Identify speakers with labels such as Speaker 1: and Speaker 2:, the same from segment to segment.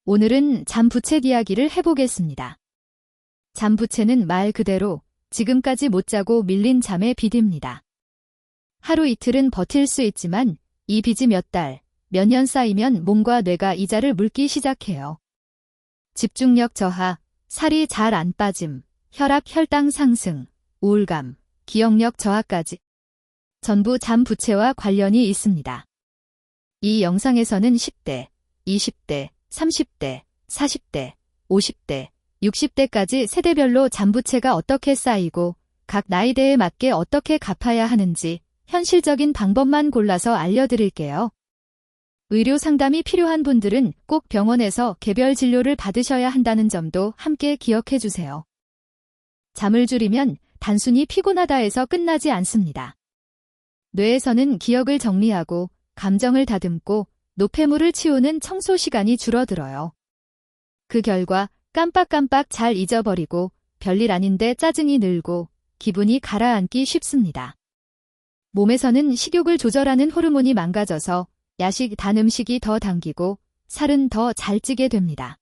Speaker 1: 오늘은 잠부책 이야기를 해보겠습니다. 잠부책은 말 그대로 지금까지 못 자고 밀린 잠의 빚입니다. 하루 이틀은 버틸 수 있지만 이 빚이 몇 달, 몇 년 쌓이면 몸과 뇌가 이자를 물기 시작해요. 집중력 저하, 살이 잘 안 빠짐, 혈압 혈당 상승, 우울감, 기억력 저하까지 전부 잠부책와 관련이 있습니다. 이 영상에서는 10대, 20대, 30대, 40대, 50대, 60대까지 세대별로 잠부채가 어떻게 쌓이고 각 나이대에 맞게 어떻게 갚아야 하는지 현실적인 방법만 골라서 알려드릴게요. 의료 상담이 필요한 분들은 꼭 병원에서 개별 진료를 받으셔야 한다는 점도 함께 기억해 주세요. 잠을 줄이면 단순히 피곤하다 해서 끝나지 않습니다. 뇌에서는 기억을 정리하고 감정을 다듬고 노폐물을 치우는 청소 시간이 줄어들어요. 그 결과 깜빡깜빡 잘 잊어버리고 별일 아닌데 짜증이 늘고 기분이 가라앉기 쉽습니다. 몸에서는 식욕을 조절하는 호르몬이 망가져서 야식, 단 음식이 더 당기고 살은 더 잘 찌게 됩니다.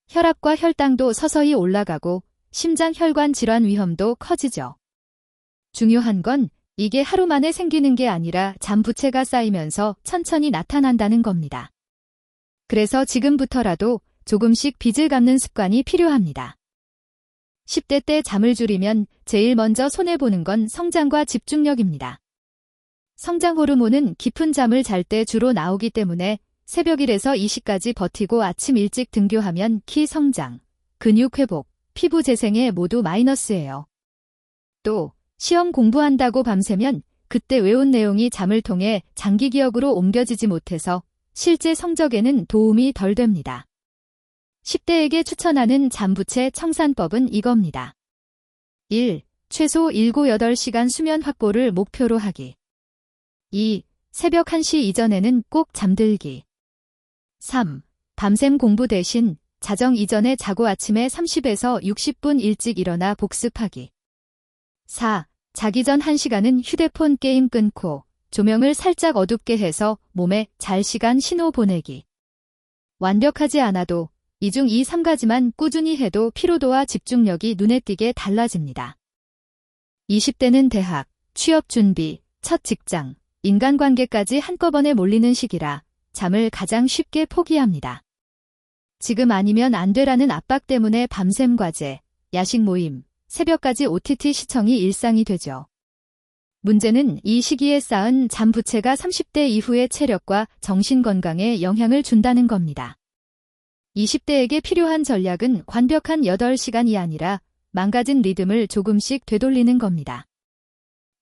Speaker 1: 혈압과 혈당도 서서히 올라가고 심장혈관 질환 위험도 커지죠. 중요한 건 이게 하루 만에 생기는 게 아니라 잠부채가 쌓이면서 천천히 나타난다는 겁니다. 그래서 지금부터라도 조금씩 빚을 갚는 습관이 필요합니다. 10대 때 잠을 줄이면 제일 먼저 손해보는 건 성장과 집중력입니다. 성장 호르몬은 깊은 잠을 잘 때 주로 나오기 때문에 새벽 1에서 2시까지 버티고 아침 일찍 등교하면 키 성장, 근육 회복, 피부 재생에 모두 마이너스예요. 또 시험 공부한다고 밤새면 그때 외운 내용이 잠을 통해 장기 기억으로 옮겨지지 못해서 실제 성적에는 도움이 덜 됩니다. 10대에게 추천하는 잠부채 청산법은 이겁니다. 1. 최소 7-8시간 수면 확보를 목표로 하기. 2. 새벽 1시 이전에는 꼭 잠들기. 3. 밤샘 공부 대신 자정 이전에 자고 아침에 30에서 60분 일찍 일어나 복습하기. 4. 자기 전 1시간은 휴대폰 게임 끊고 조명을 살짝 어둡게 해서 몸에 잘 시간 신호 보내기. 완벽하지 않아도 이 중 이 3가지만 꾸준히 해도 피로도와 집중력이 눈에 띄게 달라집니다. 20대는 대학, 취업 준비, 첫 직장, 인간관계까지 한꺼번에 몰리는 시기라 잠을 가장 쉽게 포기합니다. 지금 아니면 안 되라는 압박 때문에 밤샘 과제, 야식 모임, 새벽까지 OTT 시청이 일상이 되죠. 문제는 이 시기에 쌓은 잠부채가 30대 이후의 체력과 정신 건강에 영향을 준다는 겁니다. 20대에게 필요한 전략은 완벽한 8시간이 아니라 망가진 리듬을 조금씩 되돌리는 겁니다.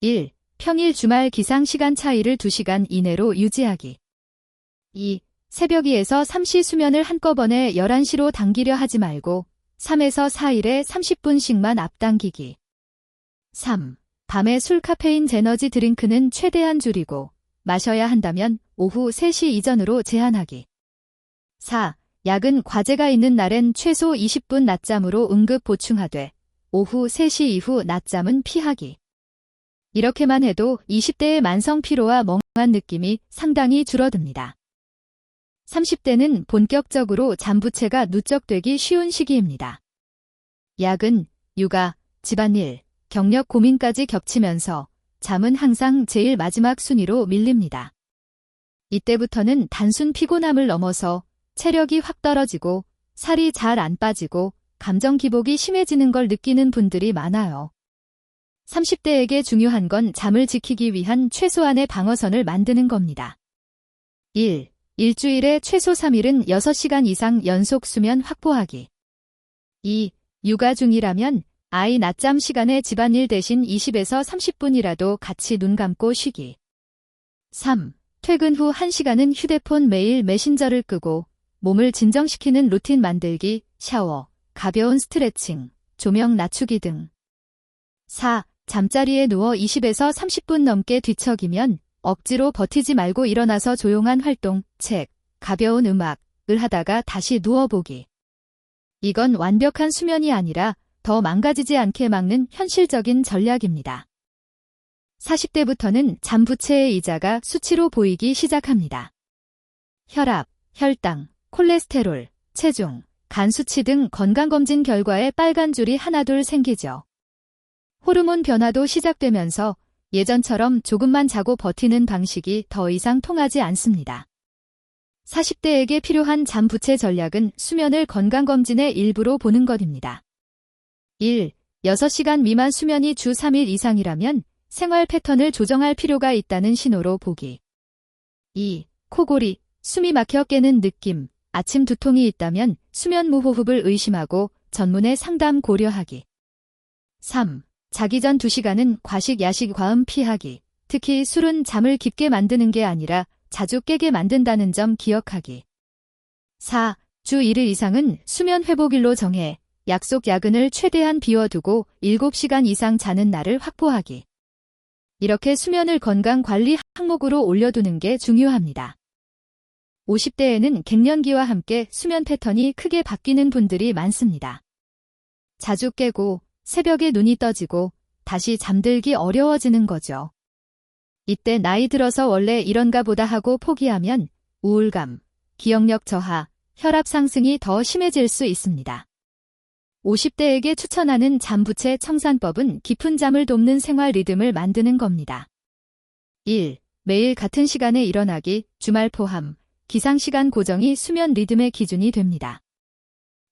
Speaker 1: 1. 평일 주말 기상 시간 차이를 2시간 이내로 유지하기. 2. 새벽 2에서 3시 수면을 한꺼번에 11시로 당기려 하지 말고 3에서 4일에 30분씩만 앞당기기. 3. 밤에 술, 카페인, 에너지 드링크는 최대한 줄이고 마셔야 한다면 오후 3시 이전으로 제한하기. 4. 약은 과제가 있는 날엔 최소 20분 낮잠으로 응급 보충하되 오후 3시 이후 낮잠은 피하기. 이렇게만 해도 20대의 만성 피로와 멍한 느낌이 상당히 줄어듭니다. 30대는 본격적으로 잠부채가 누적되기 쉬운 시기입니다. 야근, 육아, 집안일, 경력 고민까지 겹치면서 잠은 항상 제일 마지막 순위로 밀립니다. 이때부터는 단순 피곤함을 넘어서 체력이 확 떨어지고 살이 잘 안 빠지고 감정 기복이 심해지는 걸 느끼는 분들이 많아요. 30대에게 중요한 건 잠을 지키기 위한 최소한의 방어선을 만드는 겁니다. 1. 일주일에 최소 3일은 6시간 이상 연속 수면 확보하기. 2. 육아 중이라면 아이 낮잠 시간에 집안일 대신 20에서 30분이라도 같이 눈 감고 쉬기. 3. 퇴근 후 1시간은 휴대폰 메일 메신저를 끄고 몸을 진정시키는 루틴 만들기, 샤워, 가벼운 스트레칭, 조명 낮추기 등. 4. 잠자리에 누워 20에서 30분 넘게 뒤척이면 억지로 버티지 말고 일어나서 조용한 활동, 책, 가벼운 음악을 하다가 다시 누워보기. 이건 완벽한 수면이 아니라 더 망가지지 않게 막는 현실적인 전략입니다. 40대부터는 잠부채의 이자가 수치로 보이기 시작합니다. 혈압, 혈당, 콜레스테롤, 체중, 간 수치 등 건강검진 결과에 빨간 줄이 하나둘 생기죠. 호르몬 변화도 시작되면서 예전처럼 조금만 자고 버티는 방식이 더 이상 통하지 않습니다. 40대에게 필요한 잠 부채 전략은 수면을 건강검진의 일부로 보는 것입니다. 1. 6시간 미만 수면이 주 3일 이상이라면 생활 패턴을 조정할 필요가 있다는 신호로 보기. 2. 코골이, 숨이 막혀 깨는 느낌, 아침 두통이 있다면 수면 무호흡을 의심하고 전문의 상담 고려하기. 3. 자기 전 2시간은 과식, 야식, 과음 피하기. 특히 술은 잠을 깊게 만드는 게 아니라 자주 깨게 만든다는 점 기억하기. 4. 주 1일 이상은 수면 회복일로 정해 약속 야근을 최대한 비워두고 7시간 이상 자는 날을 확보하기. 이렇게 수면을 건강관리 항목으로 올려두는 게 중요합니다. 50대에는 갱년기와 함께 수면 패턴이 크게 바뀌는 분들이 많습니다. 자주 깨고 새벽에 눈이 떠지고 다시 잠들기 어려워지는 거죠. 이때 나이 들어서 원래 이런가 보다 하고 포기하면 우울감, 기억력 저하, 혈압 상승이 더 심해질 수 있습니다. 50대에게 추천하는 잠부채 청산법은 깊은 잠을 돕는 생활 리듬을 만드는 겁니다. 1. 매일 같은 시간에 일어나기, 주말 포함, 기상시간 고정이 수면 리듬의 기준이 됩니다.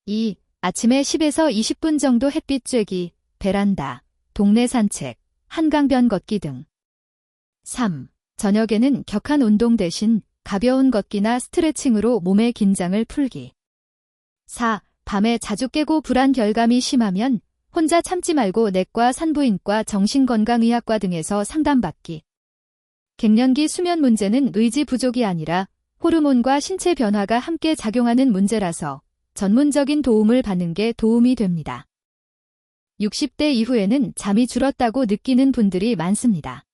Speaker 1: 2. 아침에 10에서 20분 정도 햇빛 쬐기, 베란다, 동네 산책, 한강변 걷기 등. 3. 저녁에는 격한 운동 대신 가벼운 걷기나 스트레칭으로 몸의 긴장을 풀기. 4. 밤에 자주 깨고 불안 결감이 심하면 혼자 참지 말고 내과, 산부인과, 정신건강의학과 등에서 상담받기. 갱년기 수면 문제는 의지 부족이 아니라 호르몬과 신체 변화가 함께 작용하는 문제라서 전문적인 도움을 받는 게 도움이 됩니다. 60대 이후에는 잠이 줄었다고 느끼는 분들이 많습니다.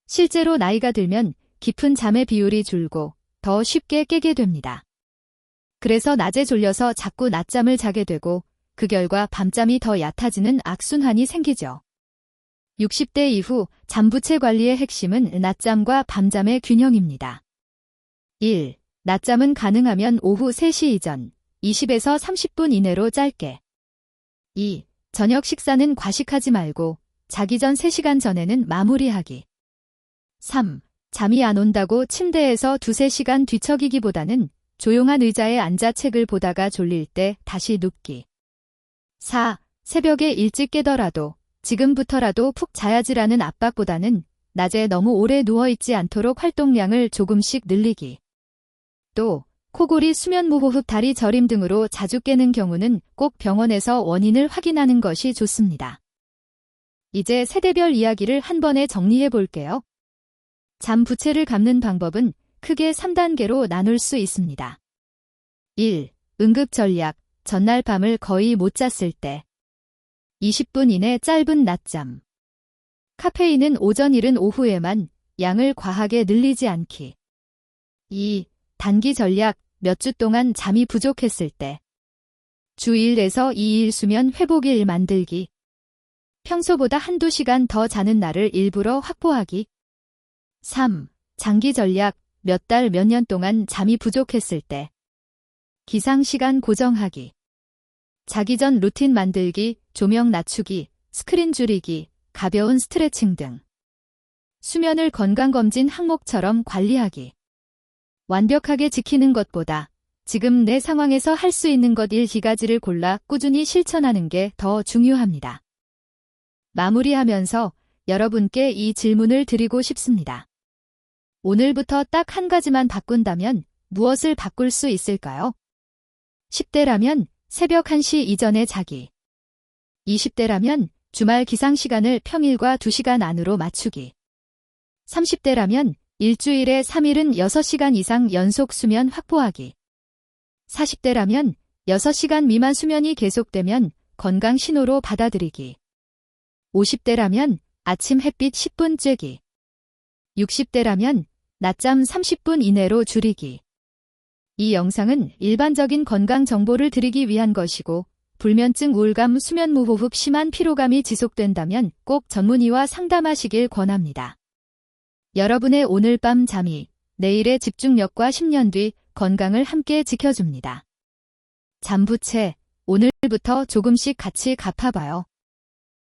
Speaker 1: 실제로 나이가 들면 깊은 잠의 비율이 줄고 더 쉽게 깨게 됩니다. 그래서 낮에 졸려서 자꾸 낮잠을 자게 되고 그 결과 밤잠이 더 얕아지는 악순환이 생기죠. 60대 이후 잠부채 관리의 핵심은 낮잠과 밤잠의 균형입니다. 1. 낮잠은 가능하면 오후 3시 이전, 20에서 30분 이내로 짧게. 2. 저녁 식사는 과식하지 말고 자기 전 3시간 전에는 마무리하기. 3. 잠이 안 온다고 침대에서 2-3시간 뒤척이기보다는 조용한 의자에 앉아 책을 보다가 졸릴 때 다시 눕기. 4. 새벽에 일찍 깨더라도 지금부터라도 푹 자야지라는 압박보다는 낮에 너무 오래 누워있지 않도록 활동량을 조금씩 늘리기. 또 코골이, 수면 무호흡, 다리 저림 등으로 자주 깨는 경우는 꼭 병원에서 원인을 확인하는 것이 좋습니다. 이제 세대별 이야기를 한 번에 정리해 볼게요. 잠 부채를 감는 방법은 크게 3단계로 나눌 수 있습니다. 1. 응급 전략, 전날 밤을 거의 못 잤을 때. 20분 이내 짧은 낮잠. 카페인은 오전, 일은 오후에만, 양을 과하게 늘리지 않기. 2. 단기 전략, 몇 주 동안 잠이 부족했을 때. 주 1에서 2일 수면 회복일 만들기. 평소보다 1-2시간 더 자는 날을 일부러 확보하기. 3. 장기 전략, 몇 달, 몇 년 동안 잠이 부족했을 때. 기상시간 고정하기. 자기 전 루틴 만들기, 조명 낮추기, 스크린 줄이기, 가벼운 스트레칭 등. 수면을 건강검진 항목처럼 관리하기. 완벽하게 지키는 것보다 지금 내 상황에서 할 수 있는 것 1-2가지를 골라 꾸준히 실천하는 게 더 중요합니다. 마무리하면서 여러분께 이 질문을 드리고 싶습니다. 오늘부터 딱 한 가지만 바꾼다면 무엇을 바꿀 수 있을까요? 10대라면 새벽 1시 이전에 자기. 20대라면 주말 기상시간을 평일과 2시간 안으로 맞추기. 30대라면 일주일에 3일은 6시간 이상 연속 수면 확보하기. 40대라면 6시간 미만 수면이 계속되면 건강 신호로 받아들이기. 50대라면 아침 햇빛 10분 쬐기. 60대라면 낮잠 30분 이내로 줄이기. 이 영상은 일반적인 건강 정보를 드리기 위한 것이고 불면증, 우울감, 수면 무호흡, 심한 피로감이 지속된다면 꼭 전문의와 상담하시길 권합니다. 여러분의 오늘 밤 잠이 내일의 집중력과 10년 뒤 건강을 함께 지켜줍니다. 잠부채, 오늘부터 조금씩 같이 갚아봐요.